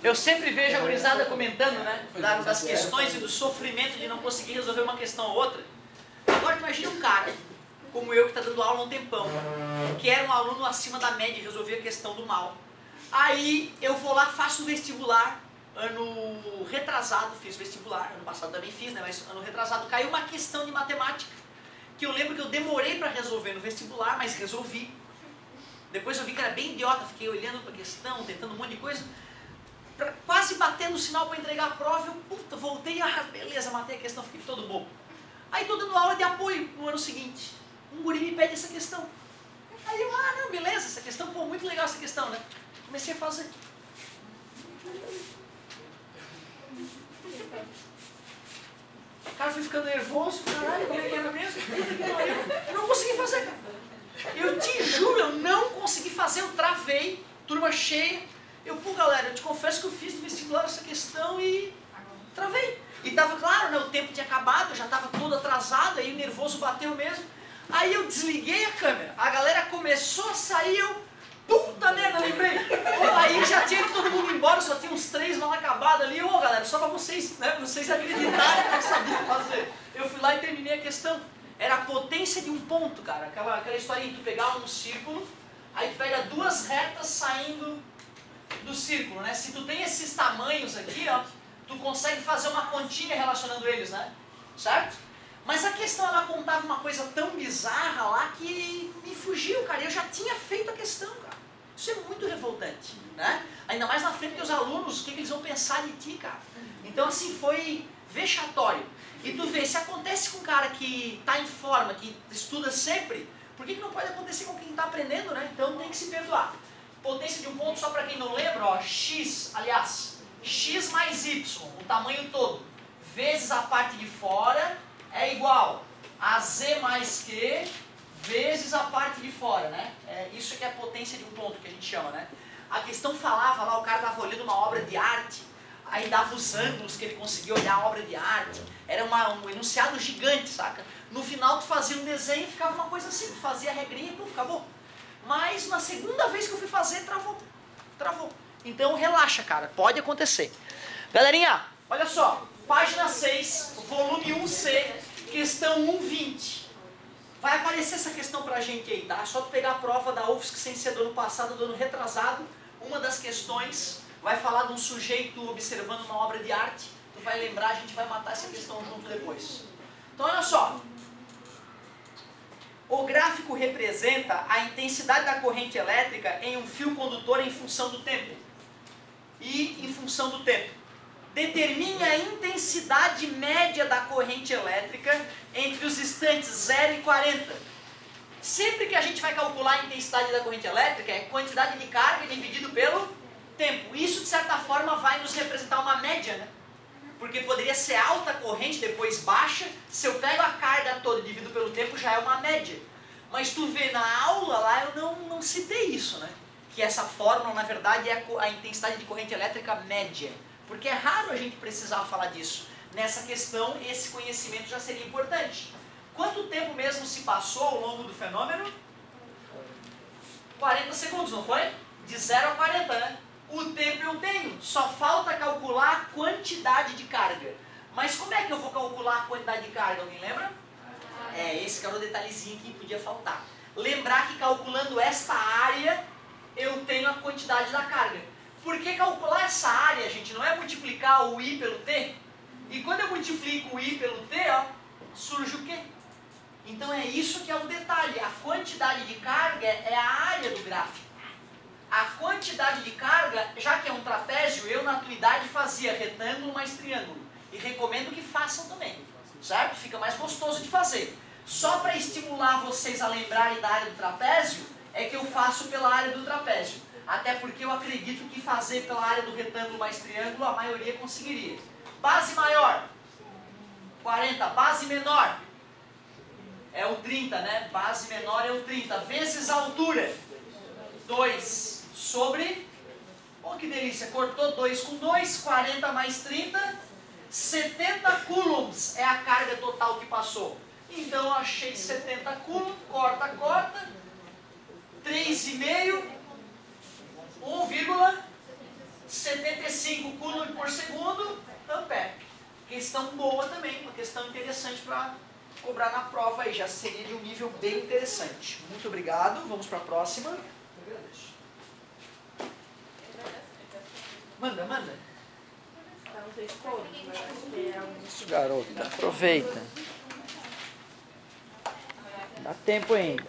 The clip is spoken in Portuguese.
Eu sempre vejo a gurizada comentando, né, das questões e do sofrimento de não conseguir resolver uma questão ou outra. Agora imagina um cara, como eu, que está dando aula há um tempão, que era um aluno acima da média e resolvia a questão do mal. Aí eu vou lá, faço o vestibular, ano retrasado fiz vestibular, ano passado também fiz, né, mas ano retrasado caiu uma questão de matemática, que eu lembro que eu demorei para resolver no vestibular, mas resolvi. Depois eu vi que era bem idiota, fiquei olhando para a questão, tentando um monte de coisa, quase batendo o sinal para entregar a prova, eu puta, voltei, beleza, matei a questão, fiquei todo bobo. Aí estou dando aula de apoio no ano seguinte, um guri me pede essa questão. Aí eu, não, beleza, essa questão, pô, muito legal essa questão, né? Comecei a fazer. O cara foi ficando nervoso, caralho, como é que era mesmo? Eu não consegui fazer, cara. Eu te juro, eu não consegui fazer, eu travei, turma cheia. Eu, pô, galera, eu te confesso que eu fiz no vestibular essa questão e travei. E tava claro, né, o tempo tinha acabado, eu já tava todo atrasado, aí o nervoso bateu mesmo. Aí eu desliguei a câmera, a galera começou a sair, eu, puta merda, lembrei. Aí já tinha que todo mundo ir embora, só tinha uns 3 mal acabados ali. Ô, galera, só pra vocês, né, vocês acreditarem que eu sabia fazer. Eu fui lá e terminei a questão. Era a potência de um ponto, cara. Aquela historinha de tu pegar um círculo, aí tu pega 2 retas saindo do círculo, né? Se tu tem esses tamanhos aqui, ó, tu consegue fazer uma continha relacionando eles, né? Certo? Mas a questão, ela contava uma coisa tão bizarra lá que me fugiu, cara. Eu já tinha feito a questão, cara. Isso é muito revoltante, né? Ainda mais na frente dos alunos, o que eles vão pensar de ti, cara? Então, assim, foi vexatório. E tu vê, se acontece com um cara que está em forma, que estuda sempre, por que não pode acontecer com quem está aprendendo, né? Então tem que se perdoar. Potência de um ponto, só para quem não lembra, ó, x, aliás, x mais y, o tamanho todo, vezes a parte de fora, é igual a z mais q, vezes a parte de fora, né? Isso que é a potência de um ponto, que a gente chama, né? A questão falava lá, o cara estava olhando uma obra de arte, aí dava os ângulos que ele conseguia olhar a obra de arte, era um enunciado gigante, saca? No final tu fazia um desenho e ficava uma coisa assim, tu fazia a regrinha e acabou. Mas na segunda vez que eu fui fazer, travou. Então relaxa, cara, pode acontecer. Galerinha, olha só, página 6, volume 1C, questão 120. Vai aparecer essa questão pra gente aí, tá? É só tu pegar a prova da UFSC sem ser do ano passado, do ano retrasado, uma das questões vai falar de um sujeito observando uma obra de arte, tu vai lembrar, a gente vai matar essa questão junto depois. Então olha só, o gráfico representa a intensidade da corrente elétrica em um fio condutor em função do tempo. E em função do tempo. Determine a intensidade média da corrente elétrica entre os instantes 0 e 40. Sempre que a gente vai calcular a intensidade da corrente elétrica, é quantidade de carga dividido pelo tempo. Isso, de certa forma, vai nos representar uma média, né? Porque poderia ser alta a corrente, depois baixa. Se eu pego a carga toda e divido pelo tempo, já é uma média. Mas tu vê na aula lá, eu não citei isso, né? Que essa fórmula, na verdade, é a intensidade de corrente elétrica média. Porque é raro a gente precisar falar disso. Nessa questão, esse conhecimento já seria importante. Quanto tempo mesmo se passou ao longo do fenômeno? 40 segundos, não foi? De 0 a 40, né? O tempo eu tenho, só falta calcular a quantidade de carga. Mas como é que eu vou calcular a quantidade de carga? Alguém lembra? Esse que era o detalhezinho que podia faltar. Lembrar que calculando esta área, eu tenho a quantidade da carga. Porque calcular essa área, gente, não é multiplicar o I pelo T? E quando eu multiplico o I pelo T, ó, surge o quê? Então é isso que é o detalhe. A quantidade de carga é a área do gráfico. A quantidade de carga, já que é um trapézio, eu na tua idade fazia retângulo mais triângulo. E recomendo que façam também, certo? Fica mais gostoso de fazer. Só para estimular vocês a lembrarem da área do trapézio, é que eu faço pela área do trapézio. Até porque eu acredito que fazer pela área do retângulo mais triângulo, a maioria conseguiria. Base maior, 40. Base menor, é o 30, né? Base menor é o 30. Vezes a altura, 2 sobre... Oh, que delícia, cortou 2 com 2, 40 mais 30, 70 coulombs é a carga total que passou. Então eu achei 70 coulombs, corta, 3,5, 75 coulomb por segundo, ampere. Questão boa também, uma questão interessante para cobrar na prova aí, já seria de um nível bem interessante. Muito obrigado, vamos para a próxima. Eu agradeço. Manda. Isso, garoto, aproveita. Dá tempo ainda.